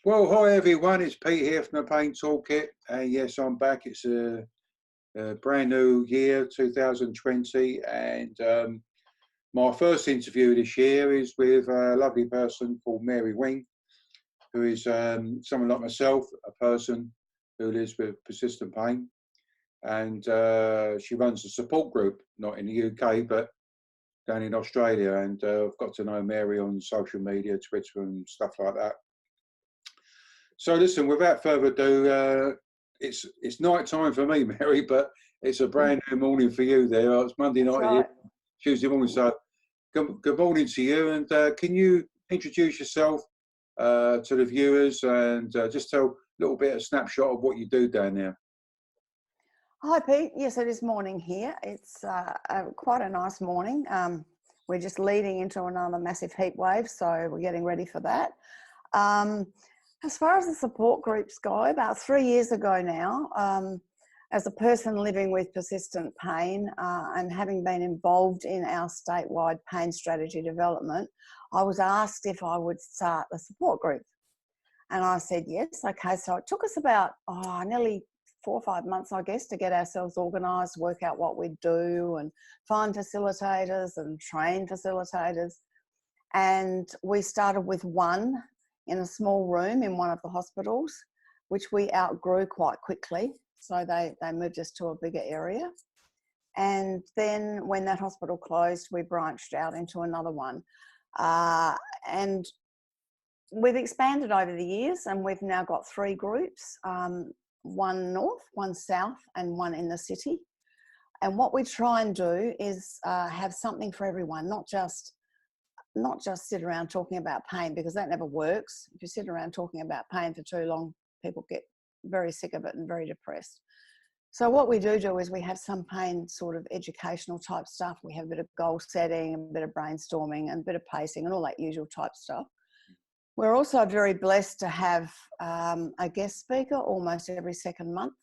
Well, hi everyone, it's Pete here from the Pain Toolkit. Yes, I'm back. It's a brand new year, 2020, and my first interview this year is with a lovely person called Mary Wing, who is someone like myself, a person who lives with persistent pain, and she runs a support group, not in the UK, but down in Australia. And I've got to know Mary on social media, Twitter, and stuff like that. So listen, without further ado, it's night time for me, Mary, but it's a brand new morning for you there. It's Monday night Right. here, Tuesday morning. So good morning to you. And can you introduce yourself to the viewers and just tell a little bit of snapshot of what you do down there? Hi, Pete. Yes, it is morning here. It's quite a nice morning. We're just leading into another massive heat wave, so we're getting ready for that. As far as the support groups go, about 3 years ago now, as a person living with persistent pain and having been involved in our statewide pain strategy development, I was asked if I would start a support group. And I said yes. Okay, so it took us about nearly 4 or 5 months, I guess, to get ourselves organised, work out what we'd do and find facilitators and train facilitators. And we started with one in a small room in one of the hospitals, which we outgrew quite quickly. So they moved us to a bigger area. And then when that hospital closed, we branched out into another one. And we've expanded over the years, and we've now got 3 groups, one north, one south, and one in the city. And what we try and do is have something for everyone, not just sit around talking about pain, because that never works. If you sit around talking about pain for too long, people get very sick of it and very depressed. So what we do is we have some pain sort of educational type stuff. We have a bit of goal setting, a bit of brainstorming, and a bit of pacing and all that usual type stuff. We're also very blessed to have a guest speaker almost every second month,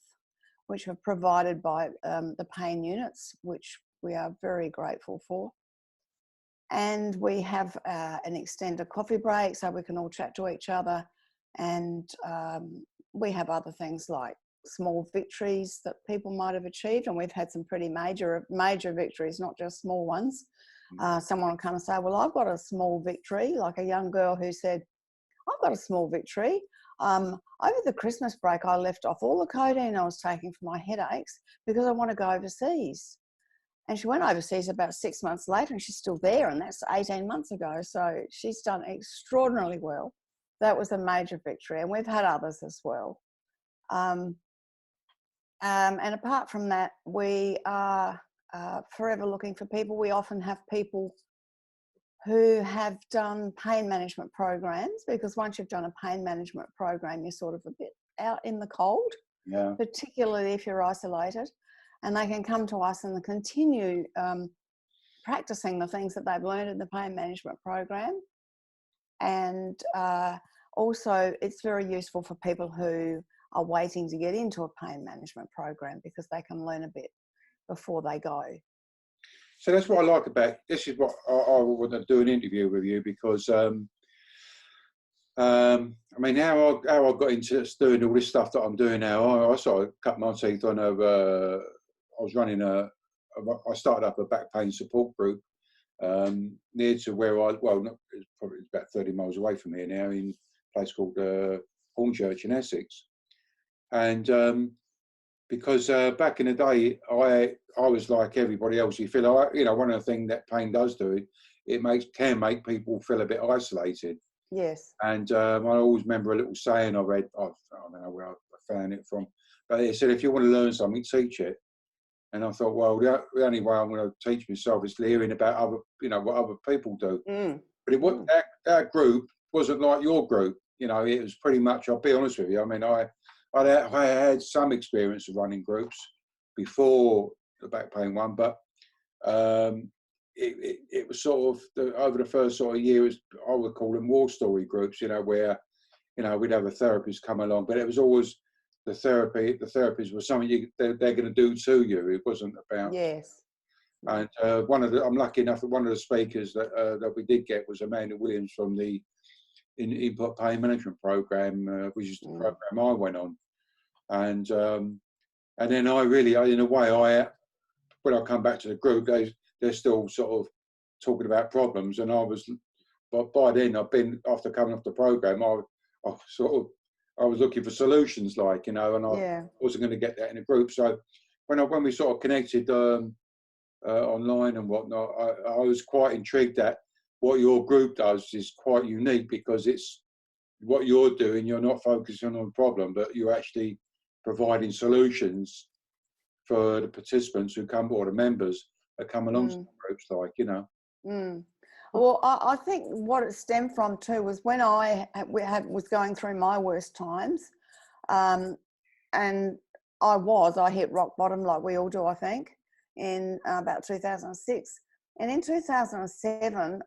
which are provided by the pain units, which we are very grateful for. And we have an extended coffee break so we can all chat to each other. And we have other things like small victories that people might have achieved. And we've had some pretty major victories, not just small ones. Someone will come and say, well, I've got a small victory, like a young girl who said, I've got a small victory. Over the Christmas break, I left off all the codeine I was taking for my headaches because I want to go overseas. And she went overseas about 6 months later, and she's still there, and that's 18 months ago. So she's done extraordinarily well. That was a major victory, and we've had others as well. And apart from that, we are forever looking for people. We often have people who have done pain management programs, because once you've done a pain management program, you're sort of a bit out in the cold, particularly if you're isolated. And they can come to us and continue practicing the things that they've learned in the pain management program. And also, it's very useful for people who are waiting to get into a pain management program, because they can learn a bit before they go. So that's what I like about this. Is what I want to do an interview with you, because I mean, how I got into doing all this stuff that I'm doing now. I sort of cut my teeth on I was running I started up a back pain support group near to where it's probably about 30 miles away from here now, in a place called Hornchurch in Essex. And because back in the day, I was like everybody else. You feel like, one of the things that pain does do, it can make people feel a bit isolated. Yes. And I always remember a little saying I read, I don't know where I found it from, but it said, if you want to learn something, teach it. And I thought, well, the only way I'm going to teach myself is hearing about other, what other people do. But our group wasn't like your group. It was pretty much, I'll be honest with you. I mean, I had some experience of running groups before the back pain one, but it was sort of over the first sort of year, I would call them war story groups, where, we'd have a therapist come along, but it was always the therapist was something they're going to do to you. It wasn't about. Yes. And I'm lucky enough that one of the speakers that we did get was Amanda Williams from the input pain management program, which is the program I went on. And then in a way, when I come back to the group, they're still sort of talking about problems, and but by then after coming off the program, I was looking for solutions, like, and I wasn't going to get that in a group. So when we sort of connected online and whatnot, I was quite intrigued that what your group does is quite unique, because it's what you're doing. You're not focusing on the problem, but you're actually providing solutions for the participants who come, or the members that come along to the groups, Well, I think what it stemmed from too was when I was going through my worst times, and I hit rock bottom, like we all do, I think, in about 2006. And in 2007,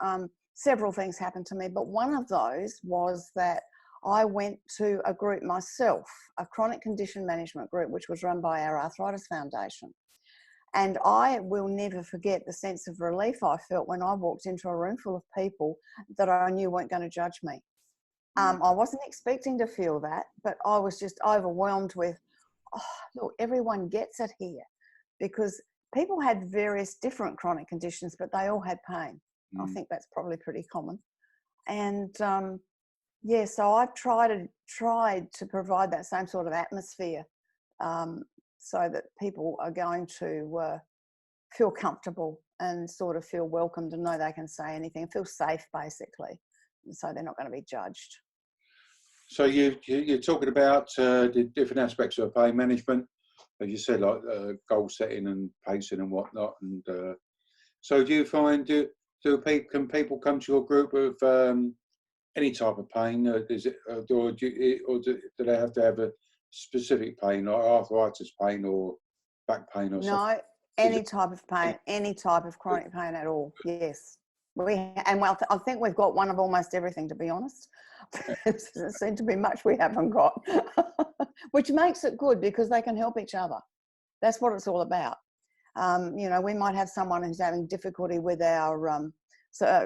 several things happened to me, but one of those was that I went to a group myself, a chronic condition management group, which was run by our Arthritis Foundation. And I will never forget the sense of relief I felt when I walked into a room full of people that I knew weren't going to judge me. I wasn't expecting to feel that, but I was just overwhelmed with, look, everyone gets it here, because people had various different chronic conditions, but they all had pain. I think that's probably pretty common. And so I've tried to provide that same sort of atmosphere, so that people are going to feel comfortable and sort of feel welcome, to know they can say anything, feel safe, basically, and so they're not going to be judged. So you're talking about the different aspects of pain management, as you said, like goal setting and pacing and whatnot. And so do you find, can people come to your group with any type of pain? Or do they have to have a specific pain, like arthritis pain or back pain or something? No, any type of pain, any type of chronic pain at all. Yes, I think we've got one of almost everything, to be honest. There doesn't seem to be much we haven't got, which makes it good, because they can help each other. That's what it's all about. We might have someone who's having difficulty with our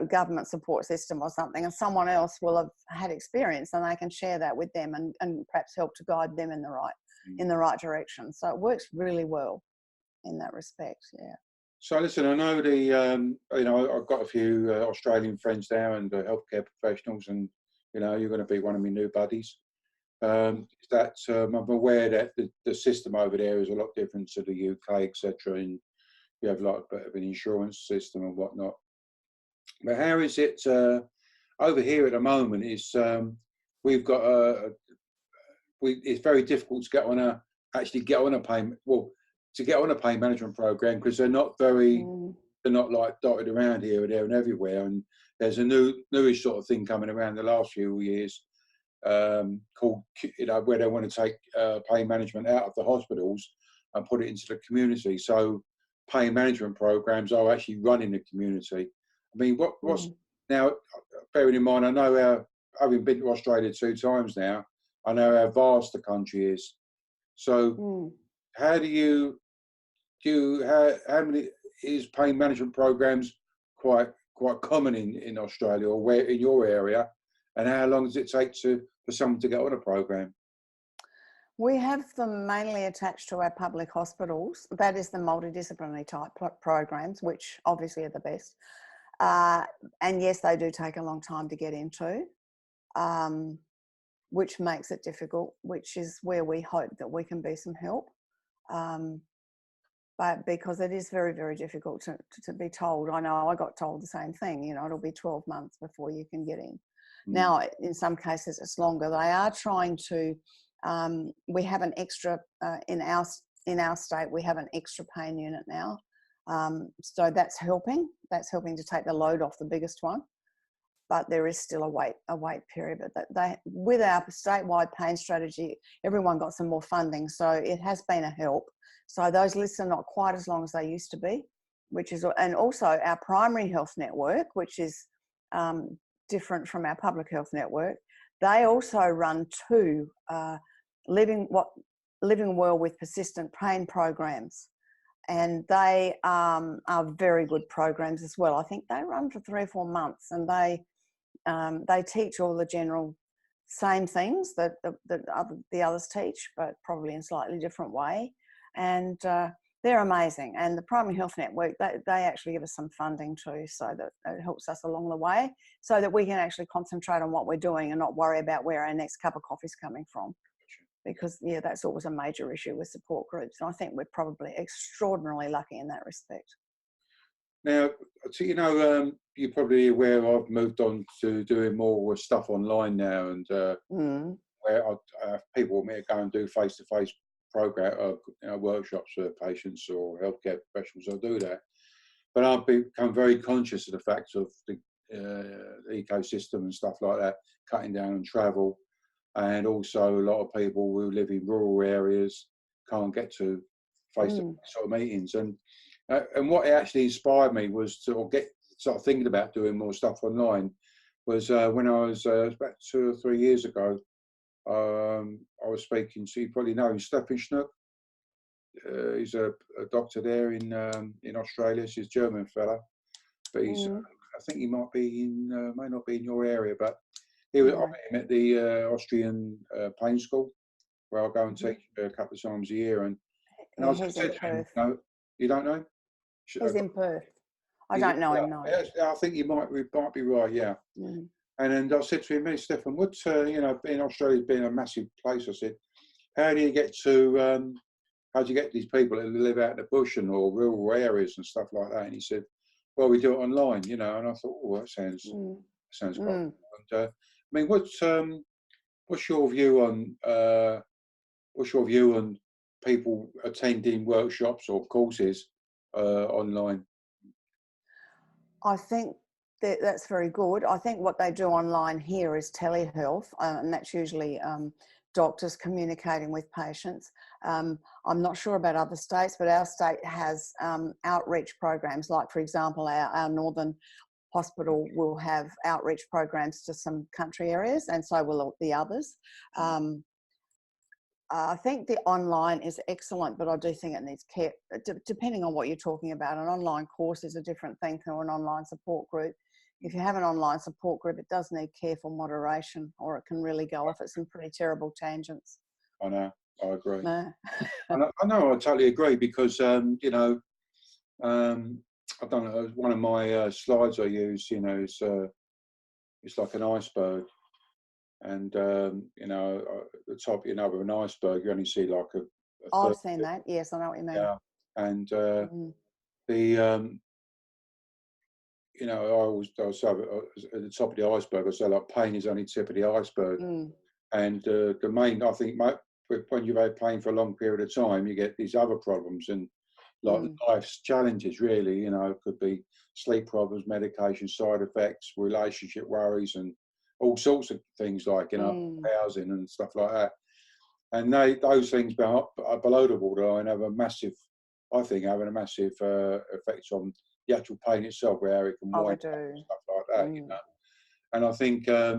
government support system or something, and someone else will have had experience, and they can share that with them and perhaps help to guide them in the right direction. So it works really well in that respect. Yeah. So listen, I know I've got a few Australian friends now, and healthcare professionals, and you're going to be one of my new buddies. I'm aware that the system over there is a lot different to the UK, etc., and you have like a bit of an insurance system and whatnot. But how is it over here at the moment? We've got it's very difficult to get on a pain management program, because they're not like dotted around here, there, and everywhere. And there's a newish sort of thing coming around the last few years, called where they want to take pain management out of the hospitals and put it into the community. So pain management programs are actually run in the community. I mean, what's now, bearing in mind, I know having been to Australia 2 times now, I know how vast the country is. So how many is pain management programs quite common in Australia, or where in your area, and how long does it take for someone to get on a program? We have them mainly attached to our public hospitals. That is the multidisciplinary type programs, which obviously are the best. And yes, they do take a long time to get into, which makes it difficult, which is where we hope that we can be some help. But because it is very, very difficult to be told. I know I got told the same thing, it'll be 12 months before you can get in. Now, in some cases it's longer. They are trying to, we have an extra, in our state, we have an extra pain unit now. So that's helping to take the load off the biggest one, but there is still a wait period. But with our statewide pain strategy, everyone got some more funding, so it has been a help. So those lists are not quite as long as they used to be, and also our primary health network, which is different from our public health network. They also run 2 living well with persistent pain programs. And they are very good programs as well. I think they run for 3 or 4 months, and they They teach all the general same things that the others teach, but probably in a slightly different way. And they're amazing. And the Primary Health Network, they actually give us some funding too, so that it helps us along the way, so that we can actually concentrate on what we're doing and not worry about where our next cup of coffee is coming from. Because, yeah, that's always a major issue with support groups. And I think we're probably extraordinarily lucky in that respect. Now, so, you're probably aware I've moved on to doing more stuff online now, and where people want me to go and do face-to-face program workshops for patients or healthcare professionals. I'll do that, but I've become very conscious of the fact of the ecosystem and stuff like that, cutting down on travel, and also a lot of people who live in rural areas can't get to face-to-face sort of meetings. And what actually inspired me was to start thinking about doing more stuff online was when I was about 2 or 3 years ago. I was speaking to, you probably know him, Stefan Schnook. He's a doctor there in Australia. He's a German fella, but he's I think he might be may not be in your area, but I met him at the Austrian Pain School, where I go and teach a couple of times a year. And I was he's said in to him, Perth. no, you don't know? He's in Perth. I don't know him, no. I think you might be right, yeah. And then I said to him, hey, Stefan, what's, in Australia being a massive place, I said, how do you get these people that live out in the bush and or rural areas and stuff like that? And he said, well, we do it online, and I thought, oh, that sounds quite cool. And, I mean, what's your view on people attending workshops or courses online? I think that's very good. I think what they do online here is telehealth, and that's usually doctors communicating with patients. I'm not sure about other states, but our state has outreach programs. Like, for example, our northern hospital will have outreach programs to some country areas, and so will the others. I think the online is excellent, but I do think it needs care, depending on what you're talking about. An online course is a different thing to an online support group. If you have an online support group, it does need careful moderation, or it can really go off at some pretty terrible tangents. I know, I agree. No. I know, I totally agree, because, I don't know, one of my slides I use, it's like an iceberg. And, at the top, with an iceberg, you only see like a I've seen that. Yes, I know what you mean. Yeah. And I say at the top of the iceberg, I say like pain is only tip of the iceberg. And the main, I think, when you've had pain for a long period of time, you get these other problems and like life's challenges, really. It could be sleep problems, medication side effects, relationship worries, and all sorts of things like, housing and stuff like that. And those things below the waterline have a massive, I think, having a massive effect on the actual pain itself, where it can wind up and stuff like that, And I think, I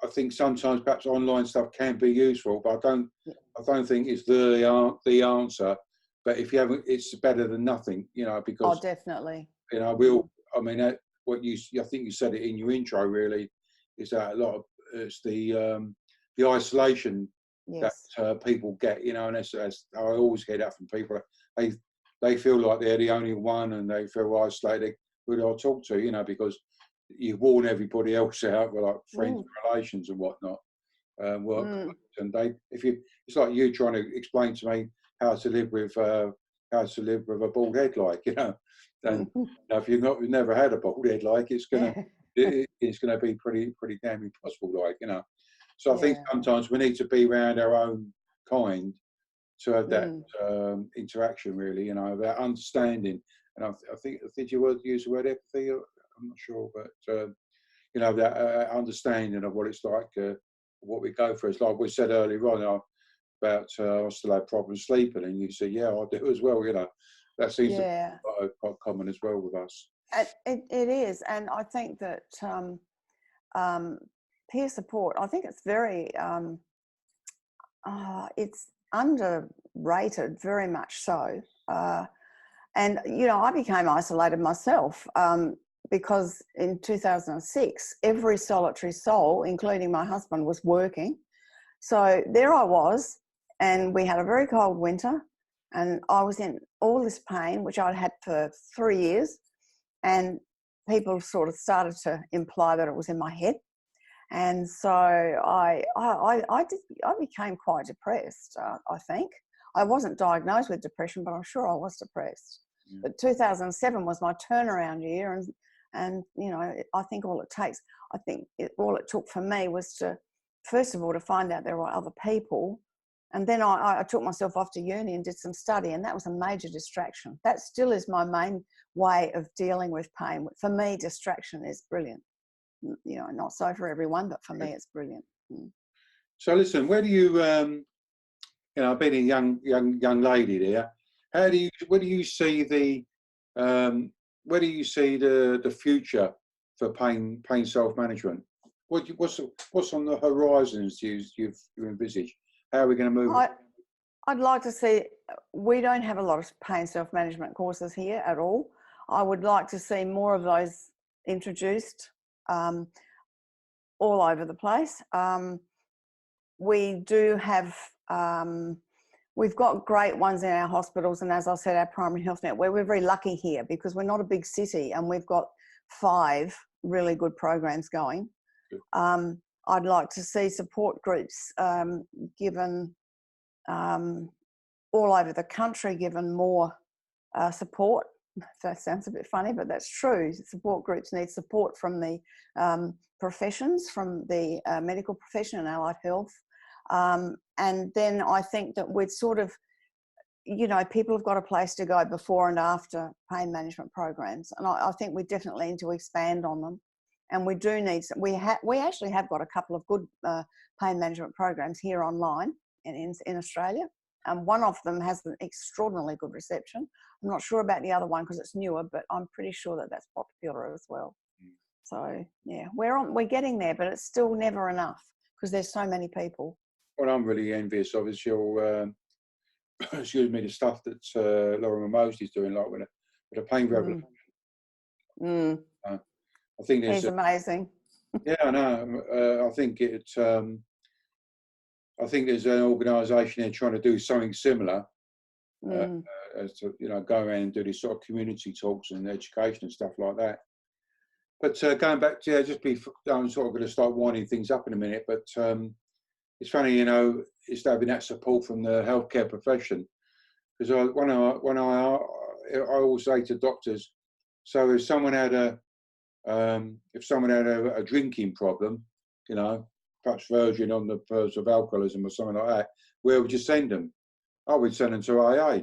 think sometimes perhaps online stuff can be useful, but I don't think it's the answer. But if you haven't, it's better than nothing, because definitely. I think you said it in your intro, really, is that a lot of it's the isolation that people get, and that's I always get that from people. They feel like they're the only one, and they feel isolated. Who do I talk to? Because you warn everybody else out, with like friends and relations and whatnot, work, and it's like you trying to explain to me how to live with a bald head, like, and if you've never had a bald head, like, it's gonna be pretty damn impossible, like, So I think sometimes we need to be around our own kind to have that interaction, really, about understanding. And I think, did you use the word empathy? I'm not sure, but that understanding of what it's like, what we go through. It's like we said earlier on about I still have problems sleeping, and you said, yeah, I do as well. That seems to be quite common as well with us. It is, and I think that peer support, I think it's very it's underrated, very much so. And I became isolated myself because in 2006, every solitary soul, including my husband, was working. So there I was, and we had a very cold winter, and I was in all this pain, which I'd had for 3 years, and people sort of started to imply that it was in my head. And so I became quite depressed, I think. I wasn't diagnosed with depression, but I'm sure I was depressed. Yeah. But 2007 was my turnaround year, and you know, I think all it took for me was to, first of all, to find out there were other people, and then I took myself off to uni and did some study, and that was a major distraction. That still is my main way of dealing with pain. For me, distraction is brilliant. You know, not so for everyone, but for me, it's brilliant. So listen, where do you, you know, being a young lady there, where do you see the future for pain self-management? What's on the horizons you envisage? How are we going to move? I'd like to see, we don't have a lot of pain self-management courses here at all. I would like to see more of those introduced all over the place. We do have, we've got great ones in our hospitals, and as I said, our primary health network. We're very lucky here because we're not a big city, and we've got 5 really good programs going. I'd like to see support groups given all over the country, given more support. That sounds a bit funny, but that's true. Support groups need support from the professions, from the medical profession and allied health. And then I think that we'd sort of, you know, people have got a place to go before and after pain management programs. And I think we definitely need to expand on them. And we do need, we actually have got a couple of good pain management programs here online in Australia. One of them has an extraordinarily good reception. I'm not sure about the other one because it's newer, but I'm pretty sure that that's popular as well. So yeah, we're getting there, but it's still never enough because there's so many people. What I'm really envious of is your, excuse me, the stuff that Laura Mosley's doing, like with a pain revolution. I think he's amazing. Yeah, I know. I think it's. I think there's an organisation there trying to do something similar, as to, you know, go around and do these sort of community talks and education and stuff like that. But going back to, I'm sort of going to start winding things up in a minute, but it's funny, you know, it's having that support from the healthcare profession, because I always say to doctors, so if someone had a drinking problem, you know, perhaps verging on the verge of alcoholism or something like that, where would you send them? I would send them to AA.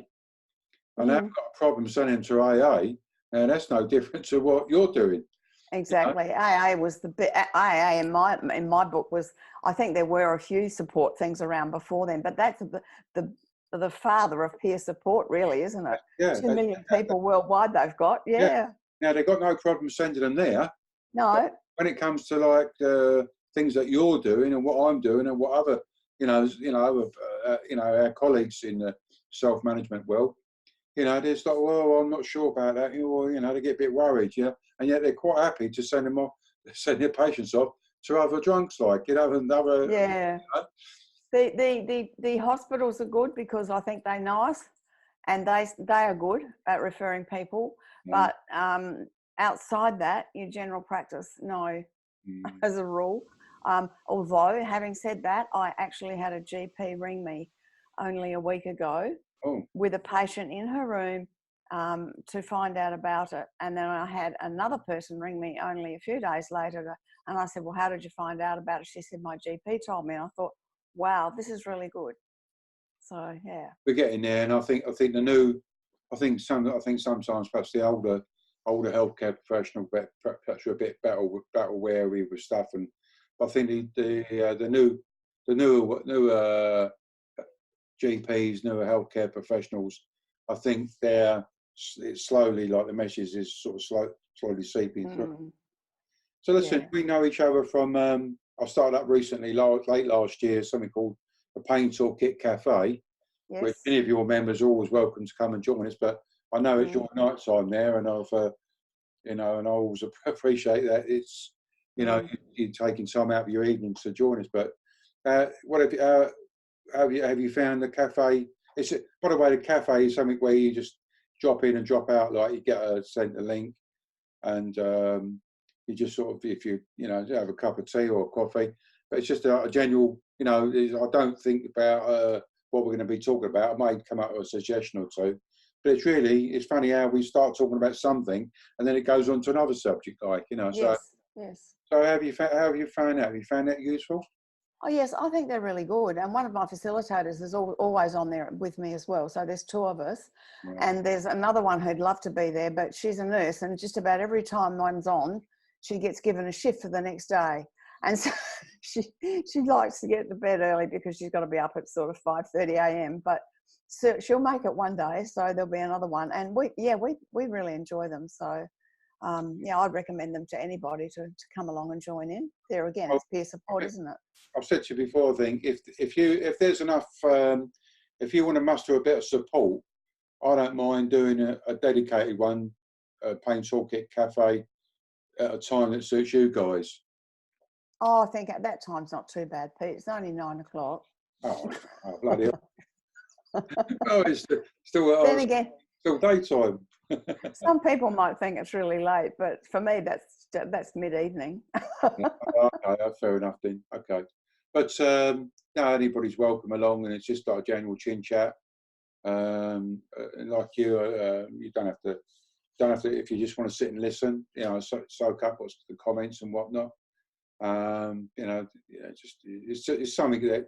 And I've got a problem sending them to AA, and that's no different to what you're doing. Exactly. You know? AA was the bit. AA in my book was. I think there were a few support things around before then, but that's the father of peer support, really, isn't it? Yeah. 2 million people worldwide they've got. Yeah. Now they've got no problem sending them there. No. When it comes to like things that you're doing and what I'm doing and what other, our colleagues in the self-management world, you know, they're like, well, I'm not sure about that. You know, they get a bit worried, yeah, and yet they're quite happy to send them off, send their patients off to other drunks, like, you know, and other. Yeah. You know. The hospitals are good because I think they know us, and they are good at referring people. But outside that, your general practice, no, as a rule. Although, having said that, I actually had a GP ring me only a week ago with a patient in her room to find out about it. And then I had another person ring me only a few days later. And I said, well, how did you find out about it? She said, my GP told me. And I thought, wow, this is really good. So, yeah. We're getting there. And I think sometimes perhaps the older healthcare professional perhaps are a bit battle wary with stuff, and I think the newer GPs, newer healthcare professionals, I think it's slowly, like the message is sort of slowly seeping through. So listen, we know each other from. I started up recently, late last year, something called the Pain Toolkit Cafe, which any of your members are always welcome to come and join us. But I know it's your night time there, and you know, and I always appreciate that. It's, you know, you're taking time out of your evening to join us. But what have you found the cafe? It's, by the way, the cafe is something where you just drop in and drop out. Like you get sent a link, and you just sort of, if you know, have a cup of tea or coffee. But it's just a general, you know, I don't think about what we're going to be talking about. I may come up with a suggestion or two. But it's funny how we start talking about something and then it goes on to another subject, like, you know. Yes, yes. So how have you found that? Have you found that useful? Oh, yes, I think they're really good. And one of my facilitators is always on there with me as well. So there's two of us. Right. And there's another one who'd love to be there, but she's a nurse. And just about every time one's on, she gets given a shift for the next day. And so she likes to get to bed early because she's got to be up at sort of 5:30 a.m. But so she'll make it one day. So there'll be another one. And we really enjoy them. So I'd recommend them to anybody to come along and join in. There again, it's peer support, isn't it? I've said to you before, I think if there's enough, if you want to muster a bit of support, I don't mind doing a dedicated one, a Pain Toolkit cafe at a time that suits you guys. Oh, I think at that time's not too bad, Pete. It's only 9 o'clock. Oh bloody hell. Oh, it's still Then again, still daytime. some people might think it's really late, but for me, that's mid-evening. Okay, fair enough then. Okay, but no, anybody's welcome along, and it's just like a general chin chat. And like you don't have to if you just want to sit and listen, you know, soak up what's the comments and whatnot. You know, just it's something that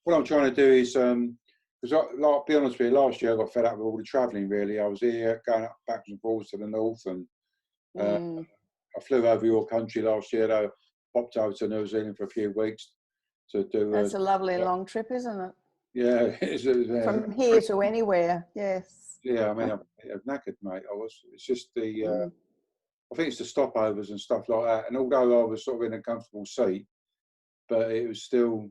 what I'm trying to do is because like, be honest with you, last year I got fed up with all the travelling. Really, I was here going up backwards and forwards to the north, and I flew over your country last year. I popped over to New Zealand for a few weeks to do. That's a lovely long trip, isn't it? Yeah, from here to anywhere. Yes. Yeah, I mean, I'm knackered, mate. It's just the. I think it's the stopovers and stuff like that. And although I was sort of in a comfortable seat, but it was I'm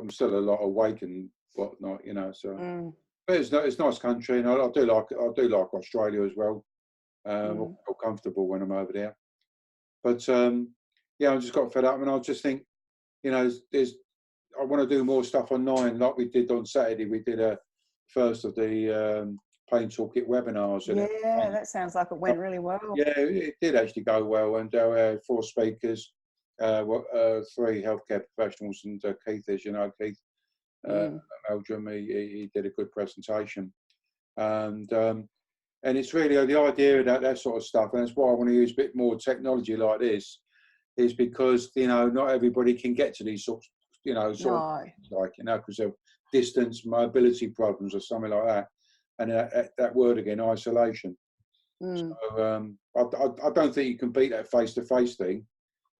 still a lot awake and whatnot, you know. So, but it's nice country, and I do like Australia as well. I feel comfortable when I'm over there. But yeah, I just got fed up, and I just think, you know, I want to do more stuff online, like we did on Saturday. We did a first of the Pain Toolkit webinars. Yeah, that sounds like it went really well. Yeah, it did actually go well, and there were 4 speakers, 3 healthcare professionals, and Keith, as you know, Keith Meldrum, he did a good presentation, and it's really the idea of that sort of stuff, and that's why I want to use a bit more technology like this, is because, you know, not everybody can get to these sorts, you know, like, you know, because of distance, mobility problems, or something like that. And that word again, isolation. So I don't think you can beat that face-to-face thing,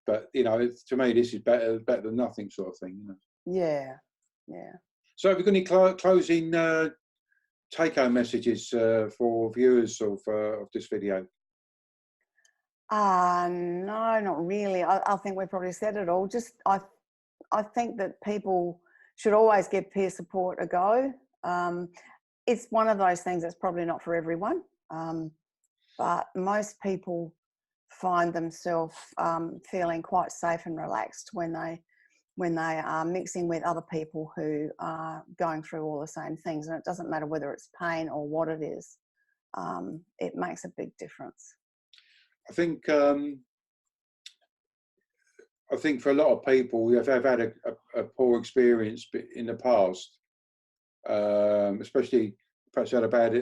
but, you know, to me, this is better than nothing, sort of thing. You know? Yeah. So have you got any closing take-home messages for viewers of this video? No, not really. I think we've probably said it all. Just I think that people should always give peer support a go. It's one of those things that's probably not for everyone, but most people find themselves feeling quite safe and relaxed when they are mixing with other people who are going through all the same things. And it doesn't matter whether it's pain or what it is. It makes a big difference. I think for a lot of people who have had a poor experience in the past, especially perhaps had a bad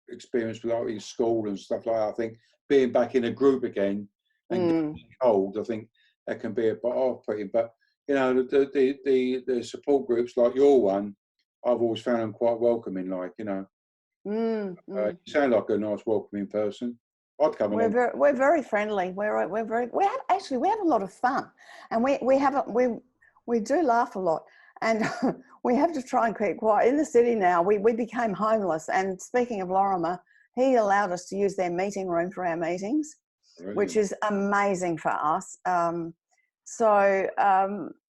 experience with like in school and stuff like that. I think being back in a group again and getting cold, I think that can be a bit off-putting. But, you know, the support groups like your one, I've always found them quite welcoming. Like, you know, you sound like a nice, welcoming person. I'd come along. We're very friendly. We have a lot of fun, and we do laugh a lot, and we have to try and keep quiet. In the city now, we became homeless, and speaking of Lorimer, he allowed us to use their meeting room for our meetings, which is amazing for us.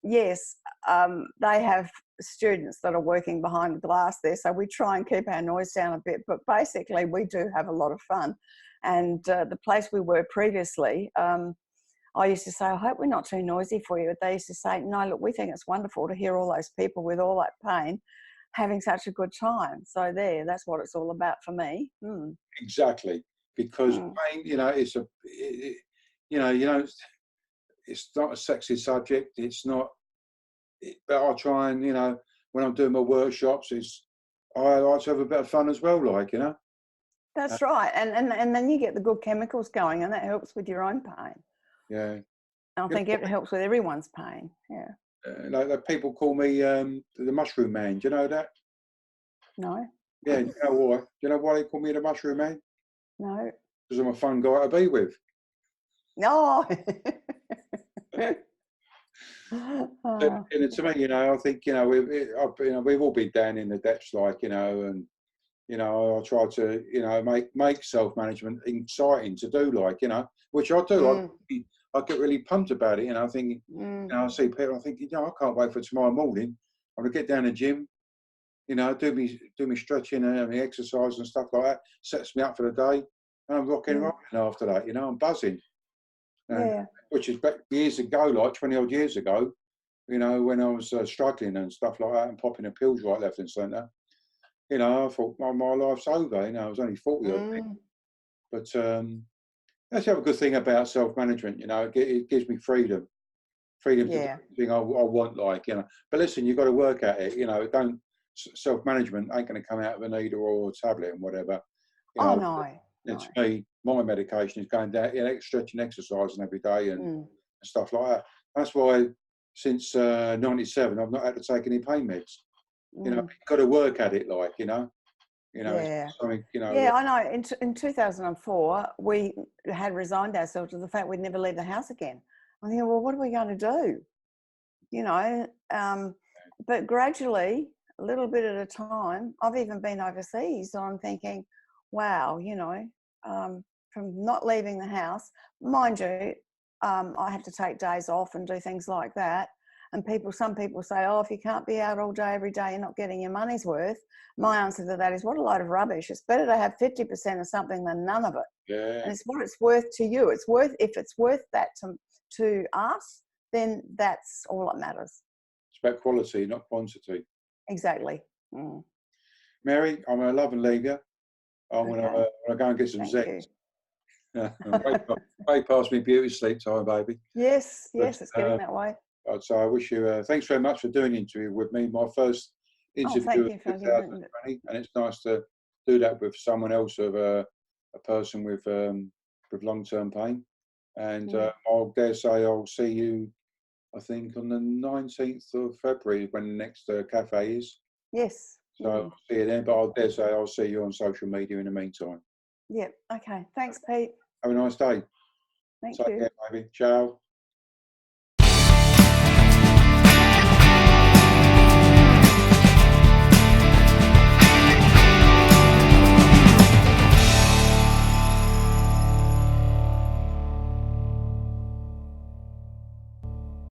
yes, they have students that are working behind the glass there, so we try and keep our noise down a bit. But basically, we do have a lot of fun. And the place we were previously, I used to say, I hope we're not too noisy for you. But they used to say, no, look, we think it's wonderful to hear all those people with all that pain having such a good time. So that's what it's all about for me. Mm. Exactly, because pain, it's it's not a sexy subject. It's not, but I try and, when I'm doing my workshops, I like to have a bit of fun as well, That's right. And then you get the good chemicals going, and that helps with your own pain. Yeah. I think it helps with everyone's pain. Yeah. Like people call me the Mushroom Man. Do you know that? No. Yeah. Do you know why? Do you know why they call me the Mushroom Man? No. Because I'm a fun guy to be with. No. To me, I think we've all been down in the depths, and I try to make self-management exciting to do, which I do. I get really pumped about it, I think, I see people, I think, I can't wait for tomorrow morning. I'm gonna get down the gym, do me stretching and me exercise and stuff like that. Sets me up for the day, and I'm rocking and rolling after that. I'm buzzing. And, which is back years ago, like 20 odd years ago, when I was struggling and stuff like that, and popping the pills right, left, and centre. I thought my life's over. I was only 40 odd. But that's the other good thing about self-management. It gives me freedom to do anything I want, But listen, you've got to work at it. Self-management ain't going to come out of a needle or a tablet and whatever. No. To me, my medication is going down, stretching, exercising every day and stuff like that. That's why since '97, I've not had to take any pain meds. You've got to work at it, it's something, Yeah, I know. In 2004, we had resigned ourselves to the fact we'd never leave the house again. I think, well, what are we going to do? But gradually, a little bit at a time, I've even been overseas, so I'm thinking, wow, from not leaving the house, mind you, I have to take days off and do things like that. And some people say, oh, if you can't be out all day, every day, you're not getting your money's worth. My answer to that is, what a load of rubbish. It's better to have 50% of something than none of it. Yeah. And it's what it's worth to you. If it's worth that to us, then that's all that matters. It's about quality, not quantity. Exactly. Mary, I'm going to love and leave you. I'm going to go and get some Zeds. Way past me beauty sleep time, baby. Yes, it's getting that way. So I wish you, thanks very much for doing the interview with me. My first interview of 2020, and it's nice to do that with someone else, of a person with long-term pain. And I'll dare say I'll see you, I think, on the 19th of February when the next cafe is. Yes. So I'll see you then, but I'll dare say I'll see you on social media in the meantime. Yeah. Okay. Thanks, Pete. Have a nice day. Thank Take you. care, baby. Ciao.